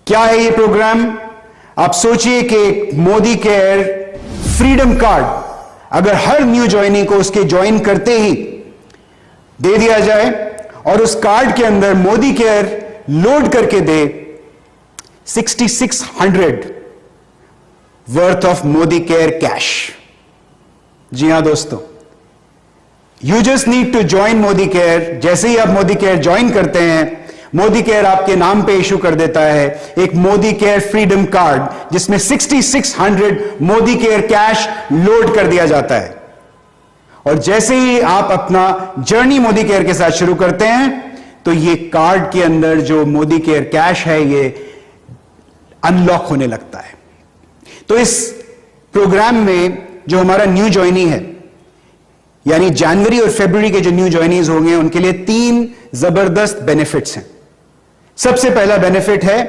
क्या है ये प्रोग्राम? आप सोचिए कि मोदी केयर फ्रीडम कार्ड अगर हर न्यू ज्वाइनी को उसके ज्वाइन करते ही दे दिया जाए और उस कार्ड के अंदर मोदी केयर लोड करके दे 6600 worth of Modi care cash. जी हां दोस्तों, you just need to join Modi care. जैसे ही आप मोदी केयर ज्वाइन करते हैं, मोदी केयर आपके नाम पे इशू कर देता है एक मोदी केयर फ्रीडम कार्ड जिसमें 6600 मोदी केयर कैश लोड कर दिया जाता है। और जैसे ही आप अपना जर्नी मोदी केयर के साथ शुरू करते हैं तो ये कार्ड के अंदर जो मोदी केयर कैश है ये अनलॉक होने लगता है। तो इस प्रोग्राम में जो हमारा न्यू ज्वाइनी है, यानी जनवरी और फरवरी के जो न्यू ज्वाइनीज होंगे, उनके लिए 3 जबरदस्त बेनिफिट्स हैं। सबसे पहला बेनिफिट है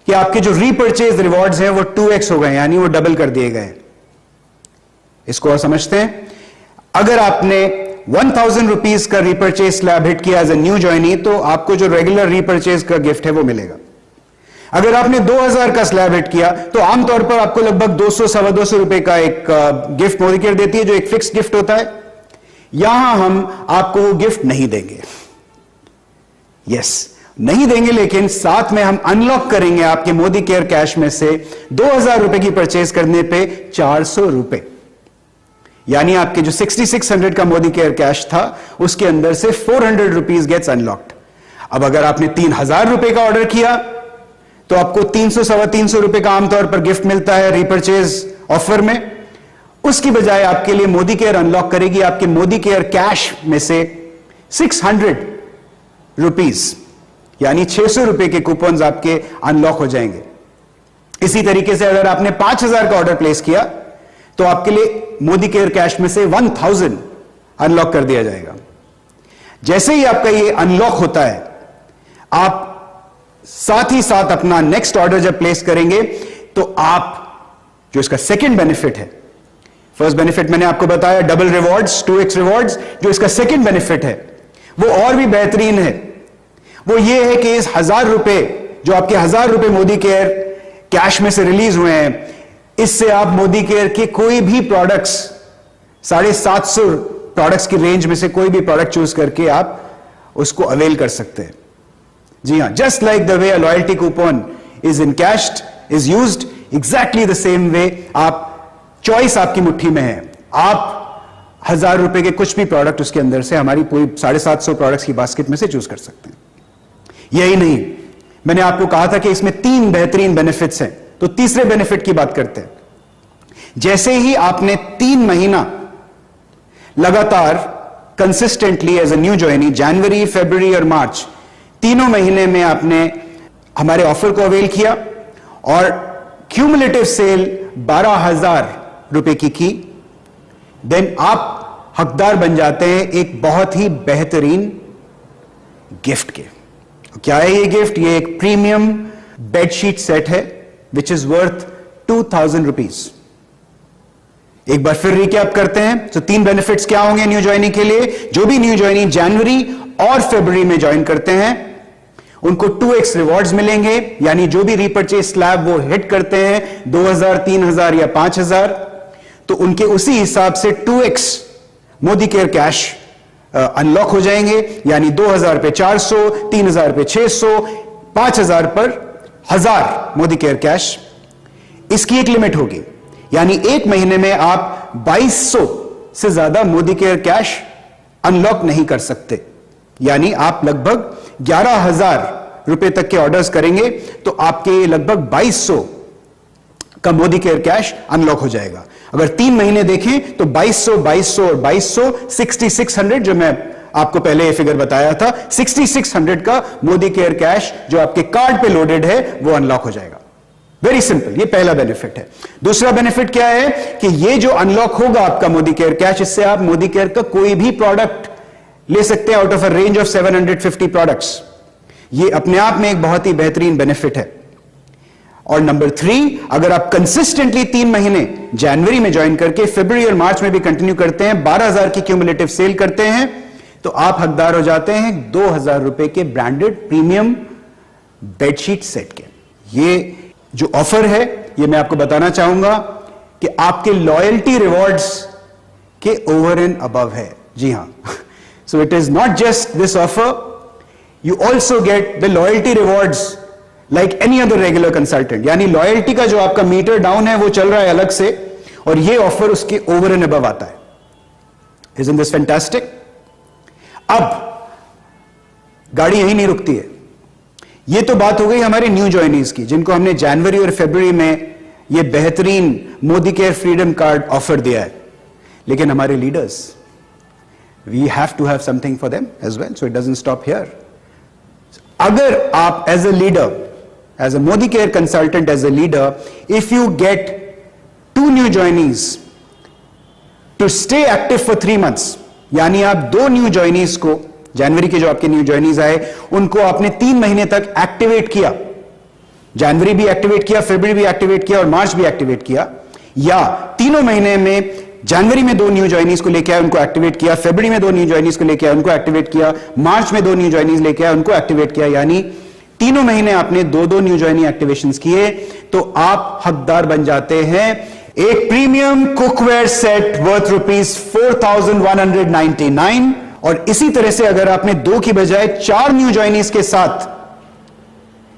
कि आपके जो रीपर्चेज रिवॉर्ड्स हैं वो 2x हो गए, यानी वो डबल कर दिए गए। इसको और समझते हैं। अगर आपने 1000 रुपीज का रीपर्चेज स्लैब हिट किया एज ए न्यू ज्वाइनी तो आपको जो रेगुलर रीपर्चेज का गिफ्ट है वो मिलेगा। अगर आपने 2000 का स्लैब हिट किया तो आमतौर पर आपको लगभग 200-225 रुपए का एक गिफ्ट मोदी केयर देती है, जो एक फिक्स गिफ्ट होता है। यहां हम आपको वो गिफ्ट नहीं देंगे, नहीं देंगे, लेकिन साथ में हम अनलॉक करेंगे आपके मोदी केयर कैश में से 2000 रुपए की परचेज करने पे 400 रुपए, यानी आपके जो 6600 का मोदी केयर कैश था उसके अंदर से 400 रुपीज गेट्स अनलॉक्ड। अब अगर आपने 3000 रुपए का ऑर्डर किया तो आपको 300-325 रुपए का आमतौर पर गिफ्ट मिलता है रीपर्चेज ऑफर में। उसकी बजाय आपके लिए मोदी केयर अनलॉक करेगी आपके मोदी केयर कैश में से 600 रुपीज, यानी 600 रुपए के कूपन्स आपके अनलॉक हो जाएंगे। इसी तरीके से अगर आपने 5000 का ऑर्डर प्लेस किया तो आपके लिए मोदी केयर कैश में से 1000 अनलॉक कर दिया जाएगा। जैसे ही आपका ये अनलॉक होता है, आप साथ ही साथ अपना नेक्स्ट ऑर्डर जब प्लेस करेंगे तो आप जो इसका सेकंड बेनिफिट है, फर्स्ट बेनिफिट मैंने आपको बताया डबल रिवॉर्ड्स, 2x रिवॉर्ड्स, जो इसका सेकंड बेनिफिट है वो और भी बेहतरीन है। वो ये है कि इस 1000 रुपए जो आपके 1000 रुपए मोदी केयर कैश में से रिलीज हुए हैं, इससे आप मोदी केयर के कोई भी प्रोडक्ट्स, 750 प्रोडक्ट्स की रेंज में से कोई भी प्रोडक्ट चूज करके आप उसको अवेल कर सकते हैं। जी हां, just like the way a loyalty coupon is encashed is used, exactly the same way आप चॉइस आपकी मुट्ठी में है। आप 1000 रुपए के कुछ भी प्रोडक्ट उसके अंदर से हमारी पूरी 750 प्रोडक्ट्स की बास्केट में से चूज कर सकते हैं। यही नहीं, मैंने आपको कहा था कि इसमें 3 बेहतरीन बेनिफिट्स हैं, तो तीसरे बेनिफिट की बात करते हैं। जैसे ही आपने 3 महीना लगातार consistently as a new joinee, जनवरी, फरवरी और मार्च, तीनों महीने में आपने हमारे ऑफर को अवेल किया और क्यूमुलेटिव सेल 12000 रुपए की, देन आप हकदार बन जाते हैं एक बहुत ही बेहतरीन गिफ्ट के। क्या है ये गिफ्ट? ये एक प्रीमियम बेडशीट सेट है विच इज वर्थ 2000 रुपीज। एक बार फिर रिकैप करते हैं। तो 3 बेनिफिट्स क्या होंगे न्यू ज्वाइनी के लिए? जो भी न्यू ज्वाइनी जनवरी और फरवरी में ज्वाइन करते हैं उनको 2x रिवॉर्ड्स मिलेंगे, यानी जो भी रीपर्चेज स्लैब वो हिट करते हैं 2000, 3000 या 5000, तो उनके उसी हिसाब से 2x Modi care cash unlock हो जाएंगे, यानी 2000 पे 400, 3000 पे 600, 5000 पर 1000 मोदी केयर कैश। इसकी एक लिमिट होगी, यानी एक महीने में आप 2200 से ज्यादा मोदी केयर कैश अनलॉक नहीं कर सकते। यानी आप लगभग 11000 रुपए तक के ऑर्डर्स करेंगे तो आपके लगभग 2200 का मोदी केयर कैश अनलॉक हो जाएगा। अगर 3 महीने देखें तो 2200, 2200 और 2200, 6600, जो मैं आपको पहले ये फिगर बताया था, 6600 का मोदी केयर कैश जो आपके कार्ड पे लोडेड है वो अनलॉक हो जाएगा। वेरी सिंपल, ये पहला बेनिफिट है। दूसरा बेनिफिट क्या है कि ये जो अनलॉक होगा आपका मोदी केयर कैश, इससे आप मोदी केयर का कोई भी प्रोडक्ट ले सकते हैं out of a range of 750 products. ये अपने आप में एक बहुत ही बेहतरीन बेनिफिट है। और नंबर 3, अगर आप कंसिस्टेंटली 3 महीने जनवरी में ज्वाइन करके फरवरी और मार्च में भी कंटिन्यू करते हैं, 12000 की क्यूमुलेटिव सेल करते हैं, तो आप हकदार हो जाते हैं 2000 रुपए के ब्रांडेड प्रीमियम बेडशीट सेट के। ये जो ऑफर है, ये मैं आपको बताना चाहूंगा कि आपके लॉयल्टी रिवॉर्ड्स के ओवर एंड अबव है। जी हां, so it is not just this offer, you also get the loyalty rewards like any other regular consultant. यानी लॉयल्टी का जो आपका मीटर डाउन है वो चल रहा है अलग से, और ये ऑफर उसके ओवर एंड अबव आता है। Isn't this fantastic? अब गाड़ी यही नहीं रुकती है। ये तो बात हो गई हमारे न्यू ज्वाइनीज की, जिनको हमने जनवरी और फरवरी में ये बेहतरीन Modi care freedom card offer दिया है। लेकिन हमारे leaders, we have to have something for them as well, so it doesn't stop here. अगर आप as a leader, as a Modi care consultant, as a leader, if you get 2 new joinees to stay active for 3 months, यानी आप 2 new joinees को, जनवरी के जो आपके new joinees आए, उनको आपने 3 महीने तक एक्टिवेट किया, जनवरी भी एक्टिवेट किया, फरवरी भी एक्टिवेट किया और मार्च भी एक्टिवेट किया, या तीनों महीने में जनवरी में 2 न्यू ज्वाइनीज को लेकर आए, उनको एक्टिवेट किया, फरवरी में 2 न्यू ज्वाइनीज को लेकर आए, उनको एक्टिवेट किया, मार्च में 2 न्यू ज्वाइनीज लेकर आए, उनको एक्टिवेट किया, यानी तीनों महीने आपने 2-2 न्यू ज्वाइनी एक्टिवेशंस किए, तो आप हकदार बन जाते हैं एक प्रीमियम कुकवेयर सेट वर्थ ₹4,199। और इसी तरह से अगर आपने 2 की बजाय 4 न्यू ज्वाइनीज के साथ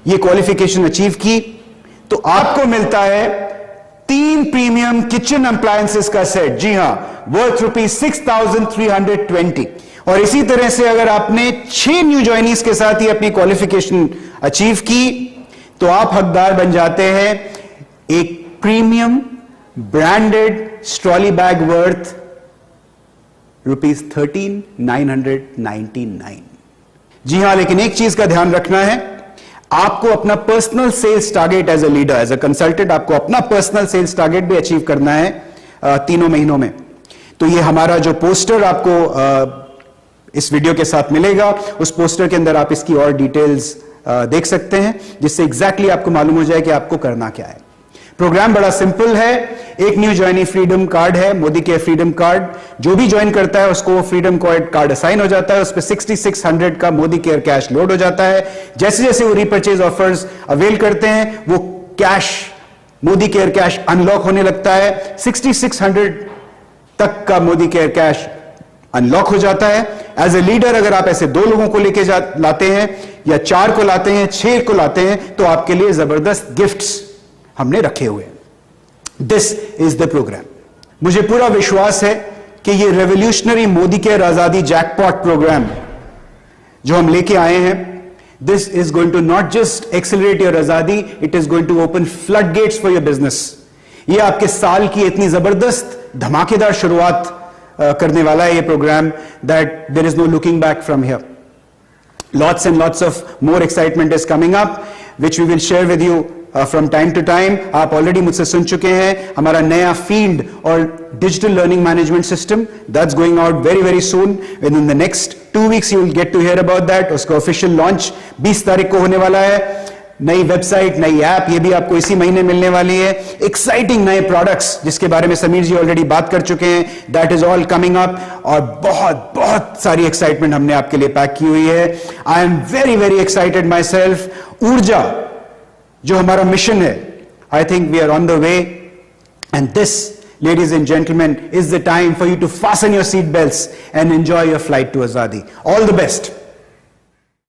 ये क्वालिफिकेशन अचीव की, तो आपको मिलता है 3 प्रीमियम किचन अप्लायंसेस का सेट, जी हां, वर्थ ₹6,320। और इसी तरह से अगर आपने 6 न्यू ज्वाइनीज के साथ ही अपनी क्वालिफिकेशन अचीव की, तो आप हकदार बन जाते हैं एक premium branded strolley bag worth ₹13,999। जी हां, लेकिन एक चीज का ध्यान रखना है, आपको अपना personal sales target as a leader, as a consultant, आपको अपना पर्सनल सेल्स टारगेट भी अचीव करना है तीनों महीनों में। तो ये हमारा जो पोस्टर आपको इस वीडियो के साथ मिलेगा, उस पोस्टर के अंदर आप इसकी और डिटेल्स देख सकते हैं, जिससे एग्जैक्टली आपको मालूम हो जाए कि आपको करना क्या है। प्रोग्राम बड़ा सिंपल है, एक न्यू ज्वाइनी फ्रीडम कार्ड है, मोदी केयर फ्रीडम कार्ड। जो भी ज्वाइन करता है उसको फ्रीडम कार्ड असाइन हो जाता है, उस पर 6600 का मोदी केयर कैश लोड हो जाता है। जैसे जैसे वो रीपर्चेज ऑफर्स अवेल करते हैं, वो cash, Modi care cash unlock होने लगता है। 6600 तक का मोदी केयर कैश अनलॉक हो जाता है। एज ए लीडर अगर आप ऐसे 2 लोगों को लेके लाते हैं, या 4 को लाते हैं, 6 को लाते हैं, तो आपके लिए जबरदस्त गिफ्ट्स हमने रखे हुए हैं। This is the programme. मुझे पूरा विश्वास है कि ये रेवोल्यूशनरी मोदी केयर आजादी जैकपॉट प्रोग्राम जो हम लेके आए हैं, this is going to not just accelerate your आजादी, it is going to open flood gates for your business. ये आपके साल की इतनी जबरदस्त धमाकेदार शुरुआत करने वाला है ये program, that there is no looking back from here. Lots and lots of more excitement is coming up, which we will share with you from time to time. आप already मुझसे सुन चुके हैं हमारा नया फील्ड और digital learning management system, that's going out very very soon. Within the next 2 weeks you will get to hear about that. उसका official launch 20 तारीख को होने वाला है। नई वेबसाइट, नई ऐप, ये भी आपको इसी महीने मिलने वाली है। एक्साइटिंग नए प्रोडक्ट्स जिसके बारे में समीर जी ऑलरेडी बात कर चुके हैं, that is all coming up. और बहुत बहुत सारी एक्साइटमेंट हमने आपके लिए पैक की हुई है। I am very very excited myself. Urja जो हमारा मिशन है, I think we are on the way, and this, ladies and gentlemen, is the time for you to fasten your seat belts and enjoy your flight to Azadi. All the best.